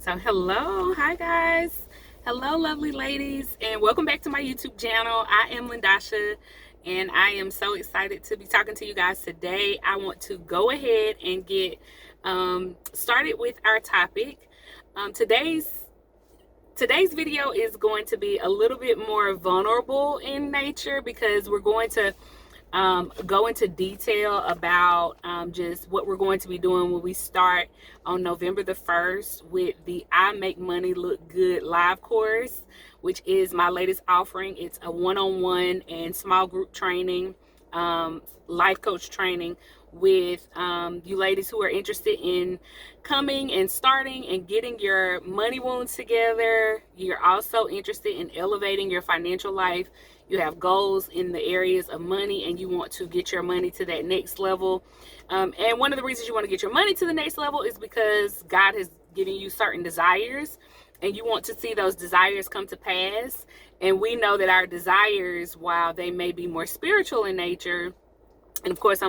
So hello, hi guys. Hello, lovely ladies, and welcome back to my YouTube channel. I am Lindasha, and I am so excited to be talking to you guys today. I want to go ahead and get started with our topic. Today's video is going to be a little bit more vulnerable in nature because we're going to go into detail about just what we're going to be doing when we start on November the 1st with the I Make Money Look Good live course, which is my latest offering. It's a one-on-one and small group training, life coach training with you ladies who are interested in coming and starting and getting your money wounds together. You're also interested in elevating your financial life. You have goals in the areas of money and you want to get your money to that next level. And one of the reasons you want to get your money to the next level is because God has given you certain desires and you want to see those desires come to pass. And we know that our desires, while they may be more spiritual in nature, and of course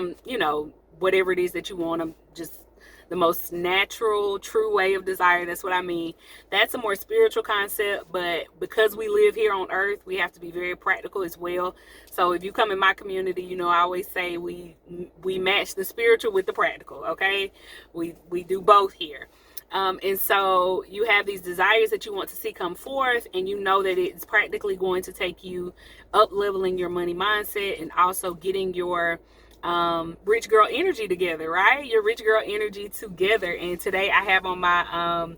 whatever it is that you want, I'm just the most natural, true way of desire. That's what I mean. That's a more spiritual concept, but because we live here on earth, we have to be very practical as well. So if you come in my community, I always say we match the spiritual with the practical, okay? We do both here. And so you have these desires that you want to see come forth, and you know that it's practically going to take you up leveling your money mindset and also getting your rich girl energy together, right? Your rich girl energy together. And today I have on my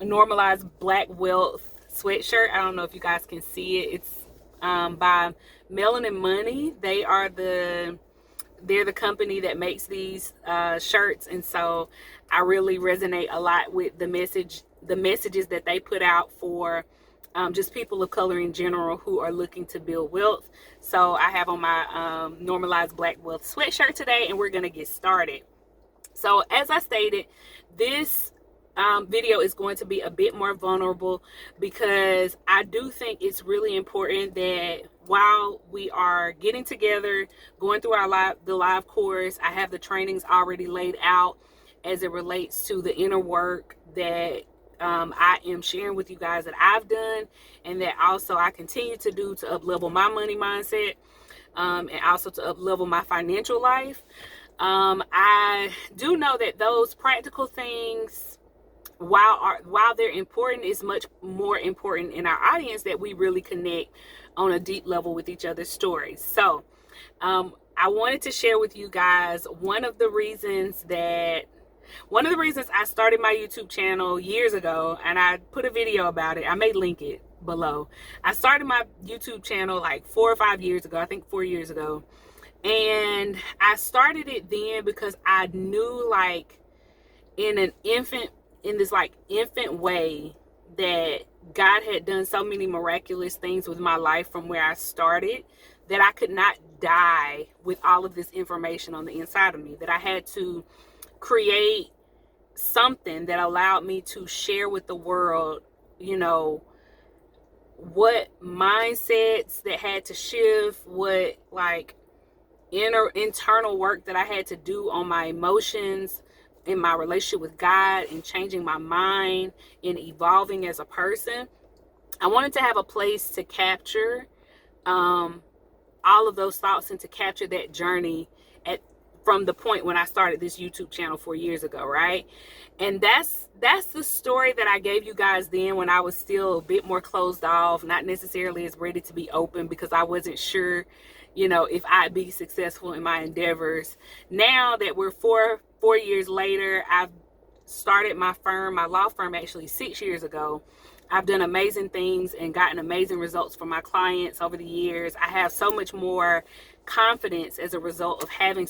normalized black wealth sweatshirt. I don't know if you guys can see it. It's by Melanin Money. They're the company that makes these shirts, and so I really resonate a lot with the messages that they put out for just people of color in general who are looking to build wealth. So I have on my normalized black wealth sweatshirt today, and we're gonna get started. So as I stated, this video is going to be a bit more vulnerable because I do think it's really important that while we are getting together, going through the live course, I have the trainings already laid out as it relates to the inner work that I am sharing with you guys that I've done, and that also I continue to do to up level my money mindset, and also to up level my financial life. I do know that those practical things, while they're important, is much more important in our audience that we really connect on a deep level with each other's stories. So I wanted to share with you guys one of the reasons I started my YouTube channel years ago, and I put a video about it. I may link it below. I started my YouTube channel like 4 or 5 years ago, I think 4 years ago. And I started it then because I knew, like, in this infant way, that God had done so many miraculous things with my life from where I started, that I could not die with all of this information on the inside of me, that I had to create something that allowed me to share with the world, what mindsets that had to shift, what like internal work that I had to do on my emotions, in my relationship with God, and changing my mind and evolving as a person. I wanted to have a place to capture all of those thoughts and to capture that journey from the point when I started this YouTube channel 4 years ago, right? And that's the story that I gave you guys then, when I was still a bit more closed off, not necessarily as ready to be open, because I wasn't sure, if I'd be successful in my endeavors. Now that we're four years later, I've started my law firm actually 6 years ago. I've done amazing things and gotten amazing results for my clients over the years. I have so much more confidence as a result of having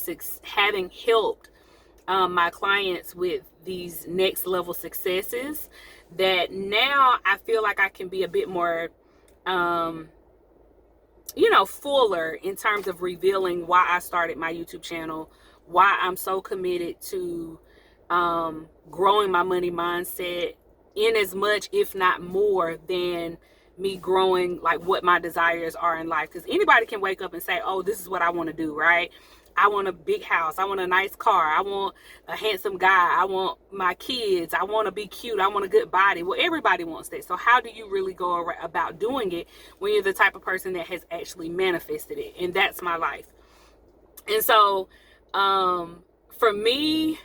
helped my clients with these next level successes, that now I feel like I can be a bit more fuller in terms of revealing why I started my YouTube channel, why I'm so committed to growing my money mindset, in as much, if not more, than me growing like what my desires are in life. Because anybody can wake up and say, oh, this is what I want to do, right? I want a big house. I want a nice car. I want a handsome guy. I want my kids. I want to be cute. I want a good body. Well, everybody wants that. So how do you really go about doing it when you're the type of person that has actually manifested it? And that's my life. And so for me,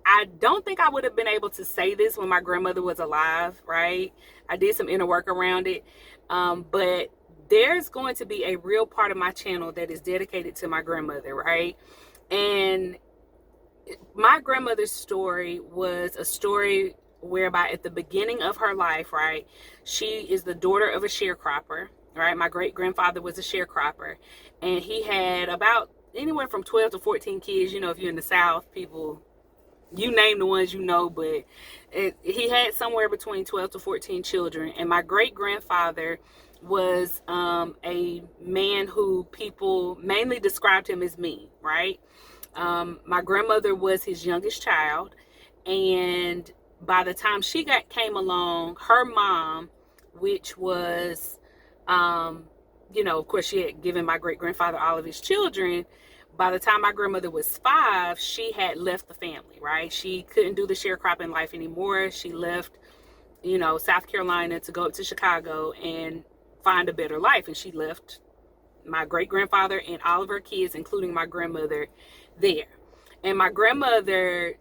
I don't think I would have been able to say this when my grandmother was alive, right? I did some inner work around it. But there's going to be a real part of my channel that is dedicated to my grandmother, right? And my grandmother's story was a story whereby at the beginning of her life, right, she is the daughter of a sharecropper, right? My great-grandfather was a sharecropper, and he had about anywhere from 12 to 14 kids. You know, if you're in the South, people, you name the ones you know, but he had somewhere between 12 to 14 children. And my great-grandfather was a man who people mainly described him as mean, right? My grandmother was his youngest child, and by the time she came along, her mom, which was, of course, she had given my great-grandfather all of his children. By the time my grandmother was 5, she had left the family, right? She couldn't do the sharecropping life anymore. She left, South Carolina to go up to Chicago and find a better life. And she left my great-grandfather and all of her kids, including my grandmother, there. And my grandmother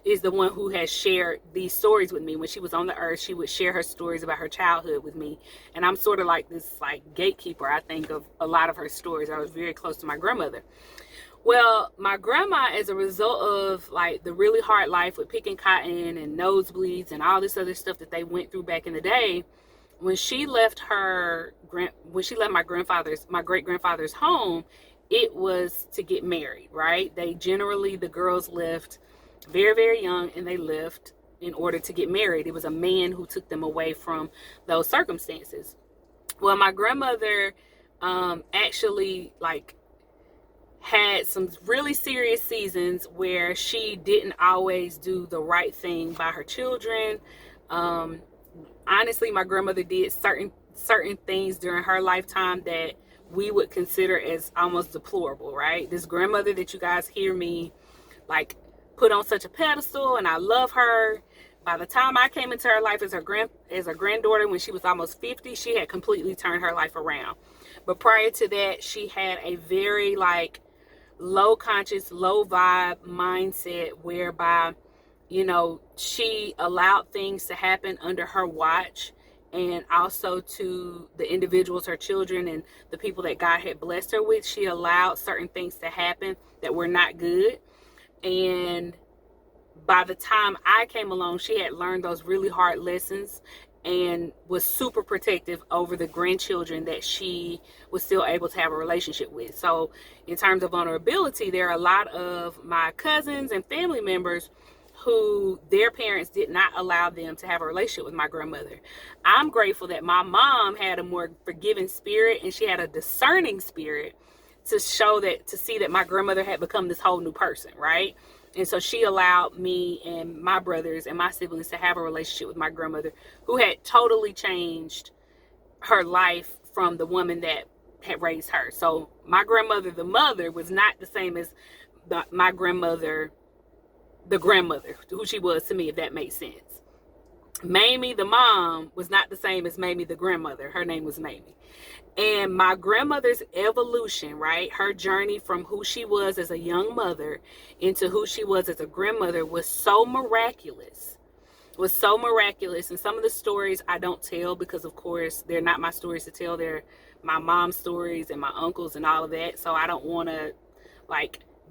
is the one who has shared these stories with me. When she was on the earth, she would share her stories about her childhood with me. And I'm sort of like this gatekeeper, I think, of a lot of her stories. I was very close to my grandmother. Well, my grandma, as a result of the really hard life with picking cotton and nosebleeds and all this other stuff that they went through back in the day, when she left my great-grandfather's home, it was to get married, right? The girls left very, very young, and they left in order to get married. It was a man who took them away from those circumstances. Well, my grandmother actually had some really serious seasons where she didn't always do the right thing by her children. Honestly, my grandmother did certain things during her lifetime that we would consider as almost deplorable, right? This grandmother that you guys hear me put on such a pedestal, and I love her. By the time I came into her life as her granddaughter, when she was almost 50, she had completely turned her life around. But prior to that, she had a very low conscious, low vibe mindset whereby, she allowed things to happen under her watch, and also to the individuals, her children, and the people that God had blessed her with. She allowed certain things to happen that were not good. And by the time I came along, she had learned those really hard lessons and was super protective over the grandchildren that she was still able to have a relationship with. So in terms of vulnerability, there are a lot of my cousins and family members who their parents did not allow them to have a relationship with my grandmother. I'm grateful that my mom had a more forgiving spirit, and she had a discerning spirit to see that my grandmother had become this whole new person, right? And so she allowed me and my brothers and my siblings to have a relationship with my grandmother, who had totally changed her life from the woman that had raised her. So my grandmother, the mother, was not the same as my grandmother, the grandmother, who she was to me, if that makes sense. Mamie, the mom, was not the same as Mamie, the grandmother. Her name was Mamie. And my grandmother's evolution, right, her journey from who she was as a young mother into who she was as a grandmother was so miraculous. And some of the stories I don't tell because, of course, they're not my stories to tell. They're my mom's stories and my uncles and all of that. So I don't want to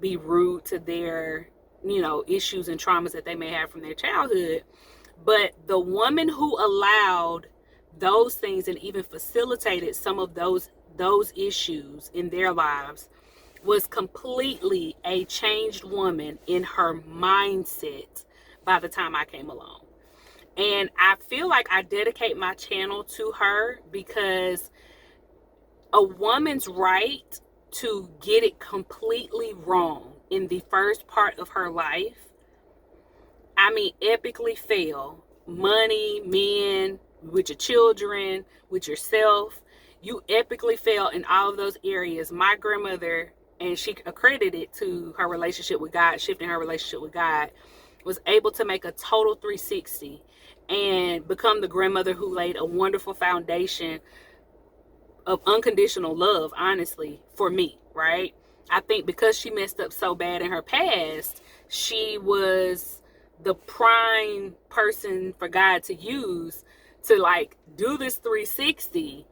be rude to their issues and traumas that they may have from their childhood. But the woman who allowed those things and even facilitated some of those issues in their lives was completely a changed woman in her mindset by the time I came along. And I feel like I dedicate my channel to her because a woman's right to get it completely wrong in the first part of her life, epically fail. Money, men, with your children, with yourself, you epically fail in all of those areas. My grandmother and she accredited it to her relationship with God, shifting her relationship with God, was able to make a total 360 and become the grandmother who laid a wonderful foundation of unconditional love, honestly, for me, right? I think because she messed up so bad in her past, she was the prime person for God to use to like do this 360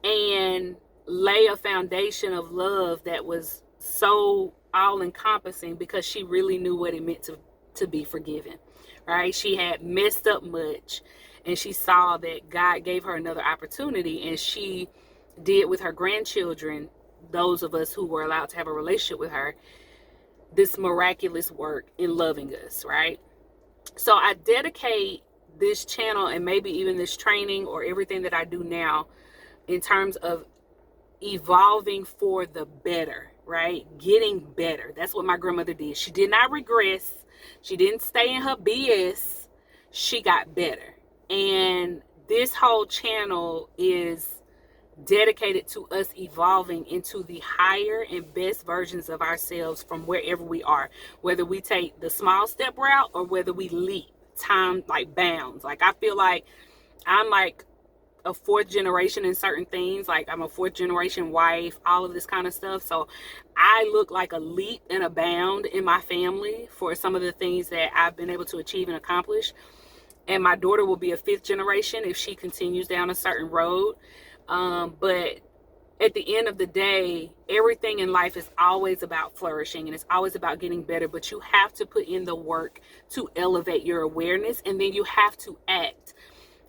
and lay a foundation of love that was so all encompassing, because she really knew what it meant to be forgiven, right? She had messed up much, and she saw that God gave her another opportunity, and she did with her grandchildren, those of us who were allowed to have a relationship with her, this miraculous work in loving us, right? So I dedicate this channel, and maybe even this training or everything that I do now, in terms of evolving for the better, right? Getting better. That's what my grandmother did. She did not regress. She didn't stay in her BS. She got better. And this whole channel is dedicated to us evolving into the higher and best versions of ourselves from wherever we are, whether we take the small step route or whether we leap time like bounds. Like, I feel like I'm like a fourth generation in certain things. Like, I'm a fourth generation wife, all of this kind of stuff. So I look like a leap and a bound in my family for some of the things that I've been able to achieve and accomplish. And my daughter will be a fifth generation if she continues down a certain road. But at the end of the day, everything in life is always about flourishing, and it's always about getting better. But you have to put in the work to elevate your awareness, and then you have to act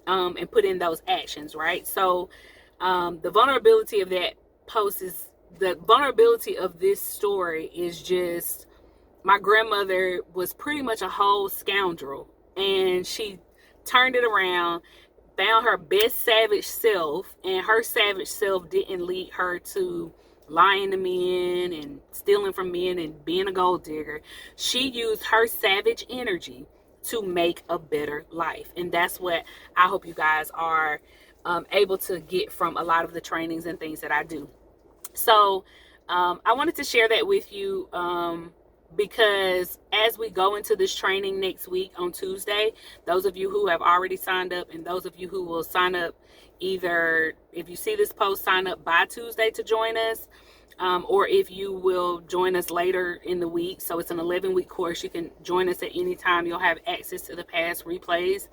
and put in those actions, right? So the vulnerability of that post is, the vulnerability of this story is just, my grandmother was pretty much a whole scoundrel, and she turned it around, found her best savage self, and her savage self didn't lead her to lying to men and stealing from men and being a gold digger. She used her savage energy to make a better life. And that's what I hope you guys are able to get from a lot of the trainings and things that I do. So I wanted to share that with you because as we go into this training next week on Tuesday, those of you who have already signed up and those of you who will sign up, either if you see this post, sign up by Tuesday to join us, or if you will join us later in the week. So it's an 11-week course. You can join us at any time. You'll have access to the past replays.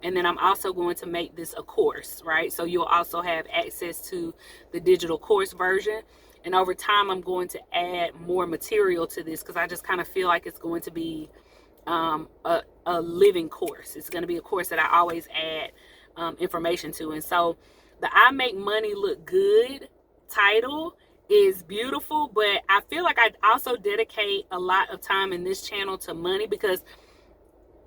And then I'm also going to make this a course, right? So you'll also have access to the digital course version. And over time, I'm going to add more material to this because I just kind of feel like it's going to be a living course. It's going to be a course that I always add information to. And so the I Make Money Look Good title is beautiful, but I feel like I also dedicate a lot of time in this channel to money, because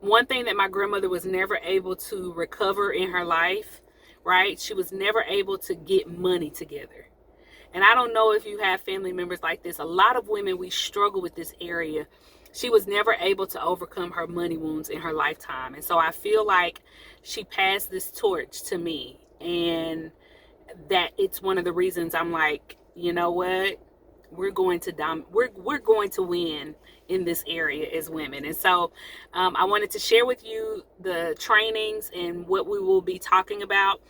one thing that my grandmother was never able to recover in her life, right? She was never able to get money together. And I don't know if you have family members like this. A lot of women, we struggle with this area. She was never able to overcome her money wounds in her lifetime. And so I feel like she passed this torch to me, and that it's one of the reasons I'm like, you know what? We're going to win in this area as women. And so I wanted to share with you the trainings and what we will be talking about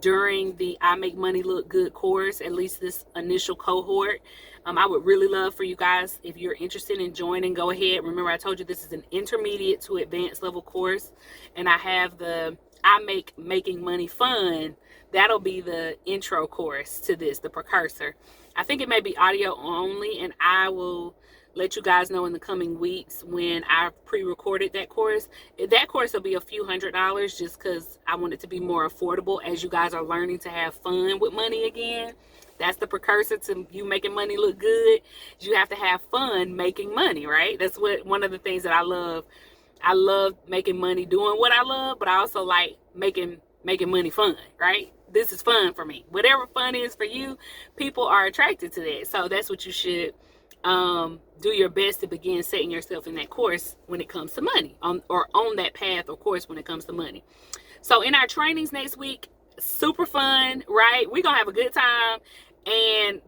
during the I Make Money Look Good course, at least this initial cohort. I would really love for you guys, if you're interested in joining, go ahead. Remember, I told you this is an intermediate to advanced level course, and I have the I Make Making Money Fun. That'll be the intro course to this, the precursor. I think it may be audio only, and I will let you guys know in the coming weeks when I've pre-recorded that course. That course will be a few $100s just because I want it to be more affordable as you guys are learning to have fun with money again. That's the precursor to you making money look good. You have to have fun making money, right? That's what one of the things that I love. I love making money doing what I love, but I also like making money fun, right? This is fun for me. Whatever fun is for you, people are attracted to that. So that's what you should do your best to begin setting yourself in that course when it comes to money, on that path or course when it comes to money. So in our trainings next week, super fun, right? We're gonna have a good time. And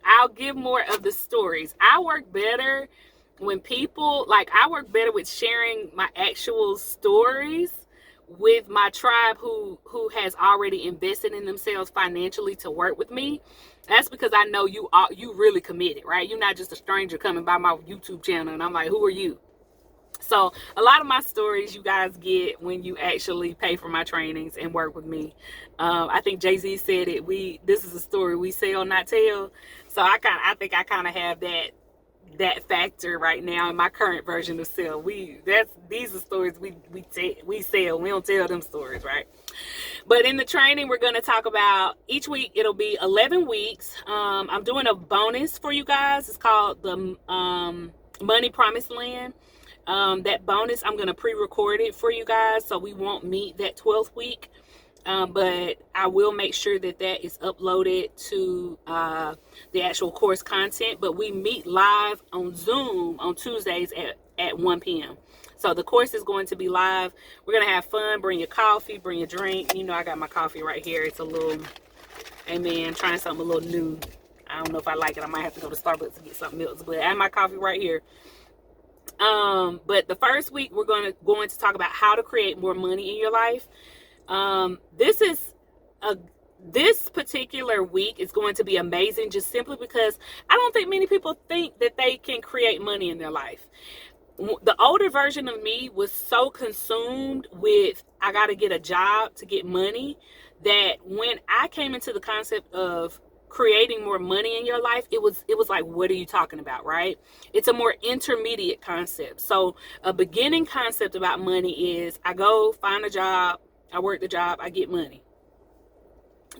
I'll give more of the stories. I work better when people, like, I work better with sharing my actual stories with my tribe who has already invested in themselves financially to work with me. That's because I know you really committed, right? You're not just a stranger coming by my YouTube channel and I'm like, who are you? So a lot of my stories you guys get when you actually pay for my trainings and work with me. I think Jay-Z said it. This is a story we sell, not tell. So I think I kind of have that factor right now in my current version of sell. These are stories we sell. We don't tell them stories, right? But in the training, we're going to talk about each week. It'll be 11 weeks. I'm doing a bonus for you guys. It's called the Money Promised Land. That bonus, I'm going to pre-record it for you guys, so we won't meet that 12th week. But I will make sure that is uploaded to the actual course content. But we meet live on Zoom on Tuesdays at 1 p.m. So the course is going to be live. We're going to have fun. Bring your coffee, bring your drink. You know, I got my coffee right here. It's a little, amen, trying something a little new. I don't know if I like it. I might have to go to Starbucks to get something else. But I have my coffee right here. But the first week we're going to talk about how to create more money in your life. This particular week is going to be amazing, just simply because I don't think many people think that they can create money in their life. The older version of me was so consumed with I got to get a job to get money that when I came into the concept of creating more money in your life, it was like, what are you talking about, right? It's a more intermediate concept. So a beginning concept about money is I go find a job, I work the job, I get money.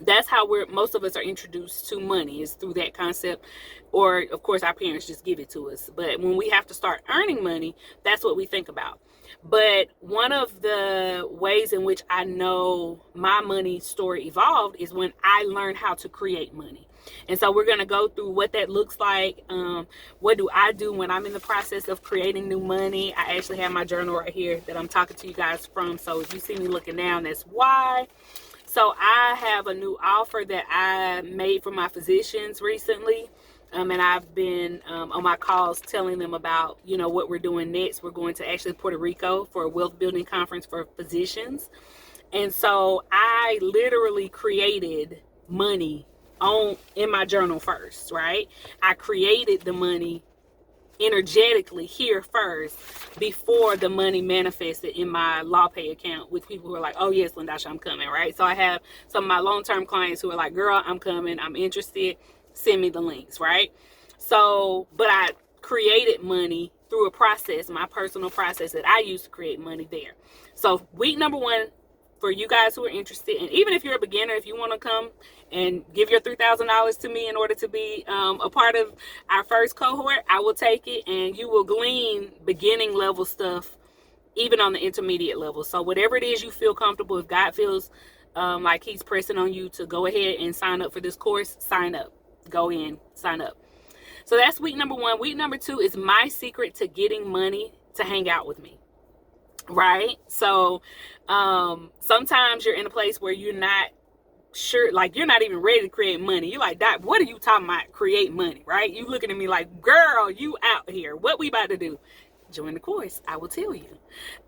That's how most of us are introduced to money, is through that concept. Or of course our parents just give it to us. But when we have to start earning money, that's what we think about. But one of the ways in which I know my money story evolved is when I learned how to create money. And so we're going to go through what that looks like. What do I do when I'm in the process of creating new money? I actually have my journal right here that I'm talking to you guys from. So if you see me looking down, that's why. So I have a new offer that I made for my physicians recently. And I've been on my calls telling them about, you know, what we're doing next. We're going to actually Puerto Rico for a wealth building conference for physicians. And so I literally created money in my journal first, right? I created the money energetically here first before the money manifested in my LawPay account with people who are like, oh yes, Lindasha, I'm coming, right? So I have some of my long-term clients who are like, girl, I'm coming, I'm interested, send me the links, right? So, but I created money through a process, my personal process that I use to create money there. So week number 1, for you guys who are interested, and even if you're a beginner, if you want to come and give your $3,000 to me in order to be a part of our first cohort, I will take it, and you will glean beginning level stuff even on the intermediate level. So whatever it is you feel comfortable, if God feels like he's pressing on you to go ahead and sign up for this course, sign up. Go in, sign up. So that's week number 1. Week number 2 is my secret to getting money to hang out with me. Right? So sometimes you're in a place where you're not sure, like you're not even ready to create money. You're like, Doc, what are you talking about? Create money, right? You looking at me like, girl, you out here. What we about to do? Join the course. I will tell you.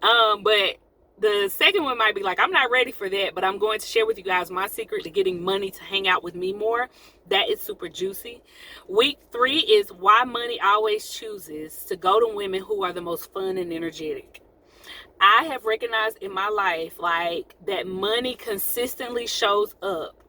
But the second one might be like, I'm not ready for that, but I'm going to share with you guys my secret to getting money to hang out with me more. That is super juicy. Week 3 is why money always chooses to go to women who are the most fun and energetic. I have recognized in my life, like, that money consistently shows up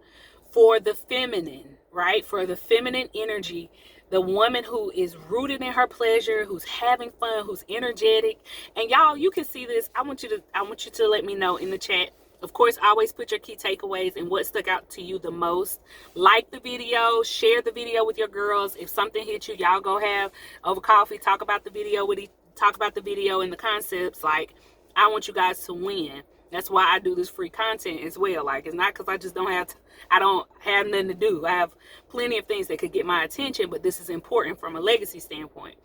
for the feminine, right? For the feminine energy, the woman who is rooted in her pleasure, who's having fun, who's energetic. And y'all, you can see this. I want you to let me know in the chat. Of course, always put your key takeaways and what stuck out to you the most. Like the video, share the video with your girls. If something hit you, y'all go have over coffee, talk about the video and the concepts. Like, I want you guys to win. That's why I do this free content as well. Like, it's not because I just don't have nothing to do. I have plenty of things that could get my attention, but this is important from a legacy standpoint.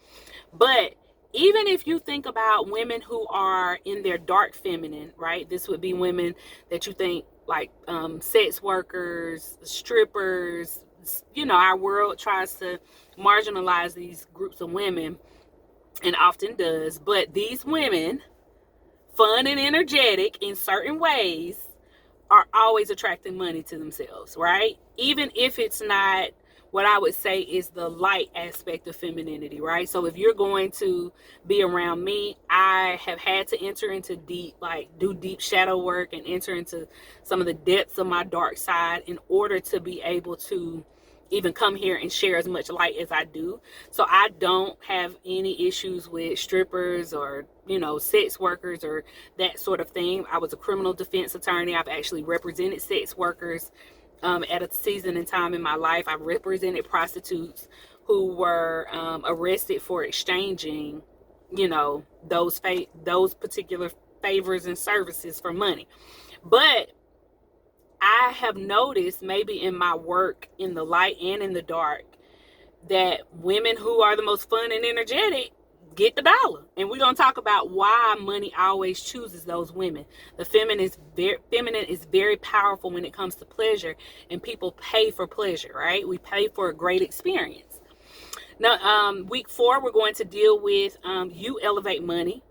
But even if you think about women who are in their dark feminine, right? This would be women that you think like sex workers, strippers, our world tries to marginalize these groups of women, and often does. But these women, fun and energetic in certain ways, are always attracting money to themselves, right? Even if it's not what I would say is the light aspect of femininity, right? So if you're going to be around me, I have had to enter into do deep shadow work and enter into some of the depths of my dark side in order to be able to even come here and share as much light as I do. So I don't have any issues with strippers or, sex workers or that sort of thing. I was a criminal defense attorney. I've actually represented sex workers at a season and time in my life. I've represented prostitutes who were arrested for exchanging, those particular favors and services for money. But I have noticed, maybe in my work in the light and in the dark, that women who are the most fun and energetic get the dollar. And we're going to talk about why money always chooses those women. The feminine is very powerful when it comes to pleasure, and people pay for pleasure, right? We pay for a great experience. Now, week 4, we're going to deal with you elevate money.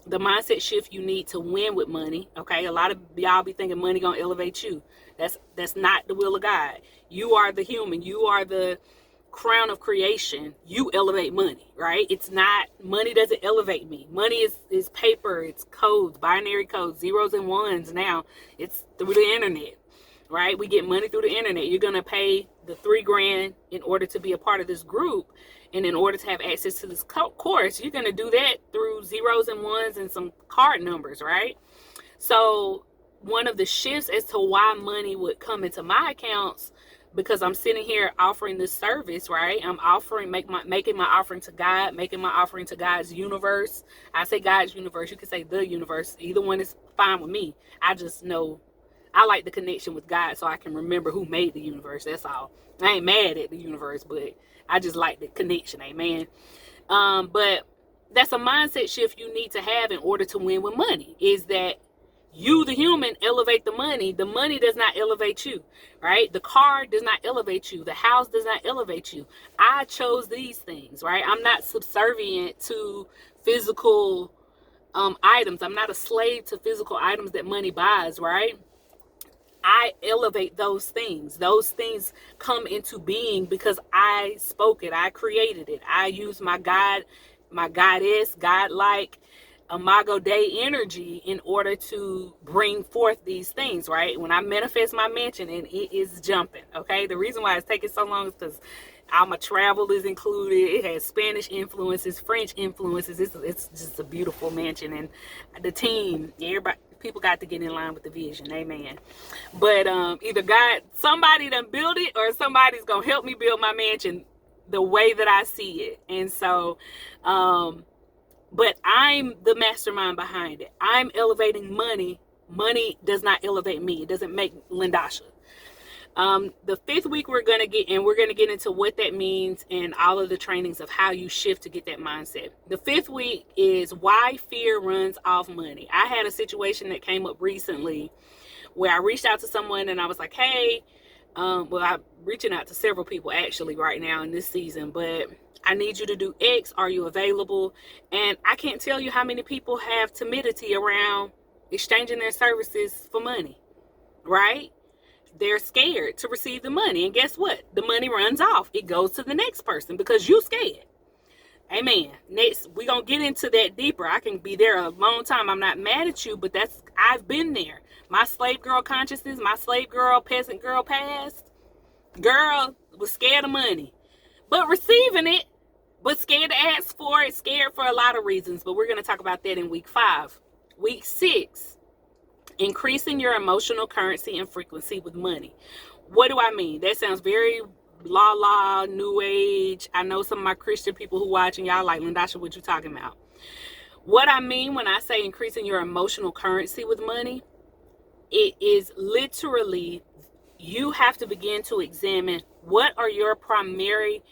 The mindset shift you need to win with money. Okay, a lot of y'all be thinking money gonna elevate you. That's not the will of God. You are the human. You are the crown of creation. You elevate money, right? It's not, money doesn't elevate me. Money is paper. It's codes, binary codes, zeros and ones. Now it's through the internet, right? We get money through the internet. You're gonna pay the $3,000 in order to be a part of this group. And in order to have access to this course, you're going to do that through zeros and ones and some card numbers, right? So one of the shifts as to why money would come into my accounts, because I'm sitting here offering this service, right? I'm making my offering to God, making my offering to God's universe. I say God's universe. You can say the universe. Either one is fine with me. I just know I like the connection with God so I can remember who made the universe. That's all. I ain't mad at the universe, but I just like the connection. Amen. But that's a mindset shift you need to have in order to win with money, is that you, the human, elevate the money. The money does not elevate you, right? The car does not elevate you. The house does not elevate you. I chose these things, right? I'm not subservient to physical items. I'm not a slave to physical items that money buys, right? I elevate those things. Those things come into being because I spoke it. I created it. I use my God, my goddess, godlike Imago Dei energy in order to bring forth these things, right? When I manifest my mansion, and it is jumping, okay? The reason why it's taking so long is because all my travel is included. It has Spanish influences, French influences. It's just a beautiful mansion. And the team, people got to get in line with the vision. Amen. But either somebody done build it, or somebody's going to help me build my mansion the way that I see it. And so, but I'm the mastermind behind it. I'm elevating money. Money does not elevate me. It doesn't make Lindasha. The 5th week we're going to get into what that means and all of the trainings of how you shift to get that mindset. The 5th week is why fear runs off money. I had a situation that came up recently where I reached out to someone and I was like, hey, I'm reaching out to several people actually right now in this season, but I need you to do X. Are you available? And I can't tell you how many people have timidity around exchanging their services for money, right? They're scared to receive the money. And guess what? The money runs off. It goes to the next person because you scared. Amen. Next, we're going to get into that deeper. I can be there a long time. I'm not mad at you, but I've been there. My slave girl consciousness, my slave girl, peasant girl past, girl was scared of money, but receiving it, but scared to ask for it, scared for a lot of reasons. But we're going to talk about that in week 5. Week 6. Increasing your emotional currency and frequency with money. What do I mean? That sounds very new age. I know some of my Christian people who watching, y'all like, Lindasha, what you talking about? What I mean when I say increasing your emotional currency with money, it is literally, you have to begin to examine what are your primary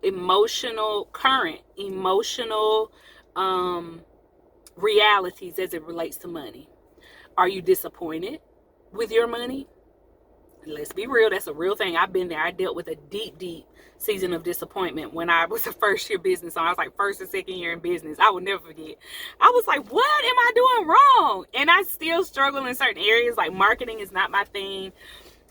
emotional realities as it relates to money. Are you disappointed with your money? let's be real, that's a real thing. I've been there. I dealt with a deep season of disappointment when I was a first year business owner. I was like first and second year in business. I will never forget. I was like, what am I doing wrong? And I still struggle in certain areas. Like marketing is not my thing.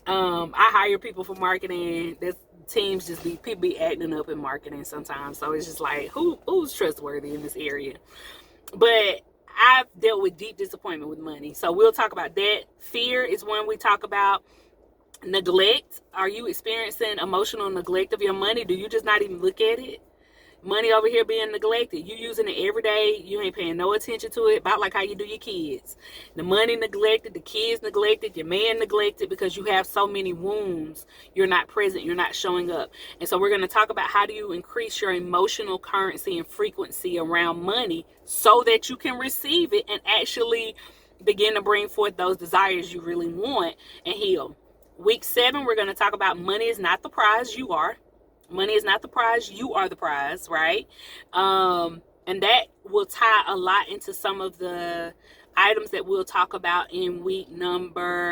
I hire people for marketing. There's teams just be, people be acting up in marketing sometimes. So it's just like, who's trustworthy in this area? But I've dealt with deep disappointment with money. So we'll talk about that. Fear is one we talk about. Neglect. Are you experiencing emotional neglect of your money? Do you just not even look at it? Money over here being neglected. You using it every day. You ain't paying no attention to it. About like how you do your kids. The money neglected. The kids neglected. Your man neglected because you have so many wounds. You're not present. You're not showing up. And so we're going to talk about how do you increase your emotional currency and frequency around money so that you can receive it and actually begin to bring forth those desires you really want and heal. Week 7, we're going to talk about money is not the prize, you are. Money is not the prize, you are the prize, right? And that will tie a lot into some of the items that we'll talk about in week number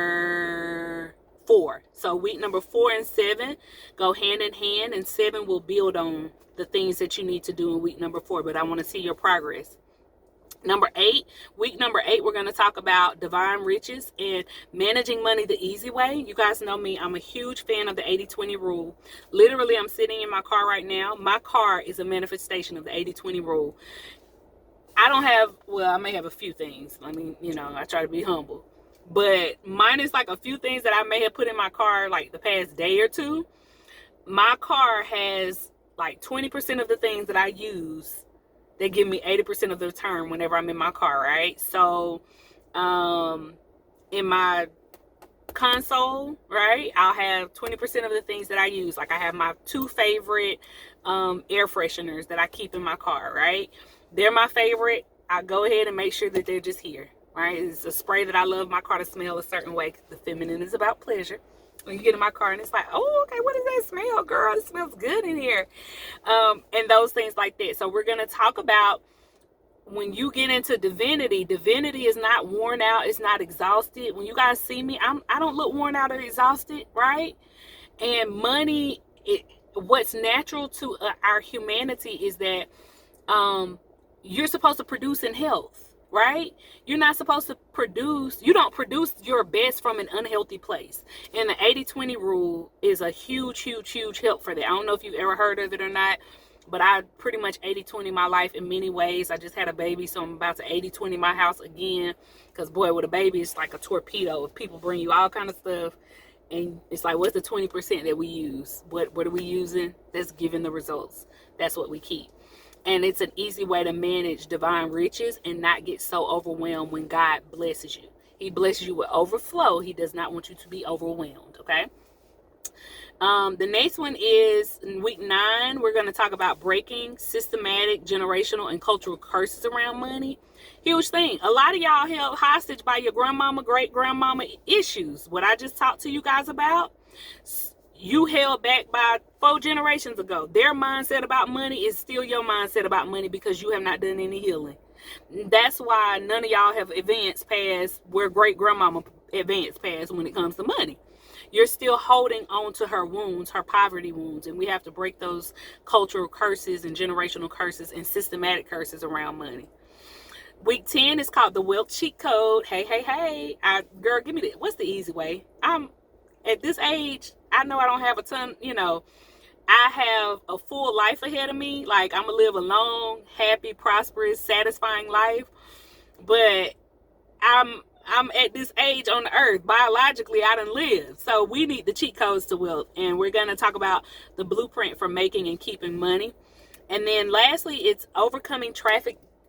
4. So week number 4 and 7 go hand in hand, and 7 will build on the things that you need to do in week number 4. But I want to see your progress. Week number 8, we're going to talk about divine riches and managing money the easy way. You guys know me. I'm a huge fan of the 80-20 rule. Literally, I'm sitting in my car right now. My car is a manifestation of the 80-20 rule. I may have a few things. I mean, I try to be humble. But mine is like a few things that I may have put in my car like the past day or two. My car has like 20% of the things that I use. They give me 80% of the return whenever I'm in my car, right? So, in my console, right, I'll have 20% of the things that I use. Like I have my 2 favorite air fresheners that I keep in my car, right? They're my favorite. I go ahead and make sure that they're just here, right? It's a spray that I love my car to smell a certain way. The feminine is about pleasure. When you get in my car and it's like, oh, okay, what is that smell, girl? It smells good in here. And those things like that. So we're going to talk about when you get into divinity is not worn out. It's not exhausted. When you guys see me, I don't look worn out or exhausted, right? And money, what's natural to our humanity is that you're supposed to produce in health. Right? You're not supposed to you don't produce your best from an unhealthy place. And the 80-20 rule is a huge help for that. I don't know if you've ever heard of it or not, but I pretty much 80-20 my life in many ways. I just had a baby, so I'm about to 80-20 my house again. Because boy, with a baby, it's like a torpedo. If people bring you all kind of stuff, and it's like, what's the 20% that we use? What are we using? That's giving the results. That's what we keep. And it's an easy way to manage divine riches and not get so overwhelmed when God blesses you. He blesses you with overflow. He does not want you to be overwhelmed, okay? The next one is in week 9. We're going to talk about breaking systematic, generational, and cultural curses around money. Huge thing. A lot of y'all held hostage by your grandmama, great-grandmama issues. What I just talked to you guys about, you held back by 4 generations ago. Their mindset about money is still your mindset about money because you have not done any healing. That's why none of y'all have advanced past where great grandmama advanced past when it comes to money. You're still holding on to her wounds, her poverty wounds, and we have to break those cultural curses and generational curses and systematic curses around money. Week 10 is called the Wealth Cheat Code. Hey. Girl, give me that. What's the easy way? I'm at this age, I know I don't have a ton, I have a full life ahead of me. Like, I'm going to live a long, happy, prosperous, satisfying life. But I'm at this age on the earth. Biologically, I done lived. So we need the cheat codes to wealth. And we're going to talk about the blueprint for making and keeping money. And then lastly, it's overcoming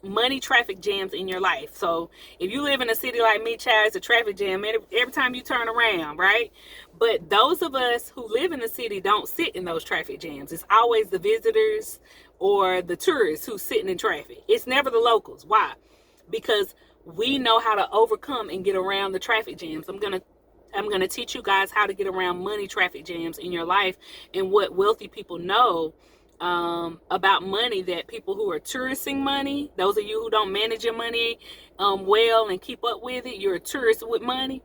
money traffic jams in your life. So if you live in a city like me, child, it's a traffic jam every time you turn around, right? But those of us who live in the city don't sit in those traffic jams. It's always the visitors or the tourists who's sitting in traffic. It's never the locals. Why? Because we know how to overcome and get around the traffic jams. I'm gonna teach you guys how to get around money traffic jams in your life and what wealthy people know about money, that people who are touristing money, those of you who don't manage your money well and keep up with it, you're a tourist with money,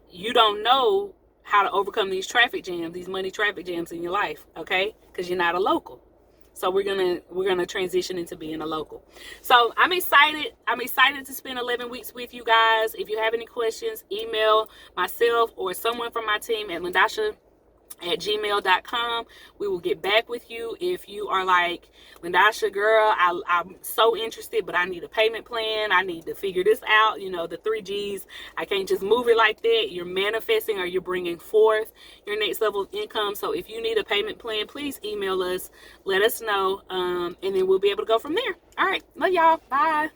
you don't know how to overcome these traffic jams, these money traffic jams in your life, okay? Because you're not a local. So we're gonna transition into being a local. So I'm excited. I'm excited to spend 11 weeks with you guys. If you have any questions, email myself or someone from my team at lindasha@gmail.com. We will get back with you. If you are like, Lindasha, girl, I'm so interested, but I need a payment plan. I need to figure this out. You know, the 3Gs. I can't just move it like that. You're manifesting or you're bringing forth your next level of income. So if you need a payment plan, please email us. Let us know. And then we'll be able to go from there. All right. Love y'all. Bye.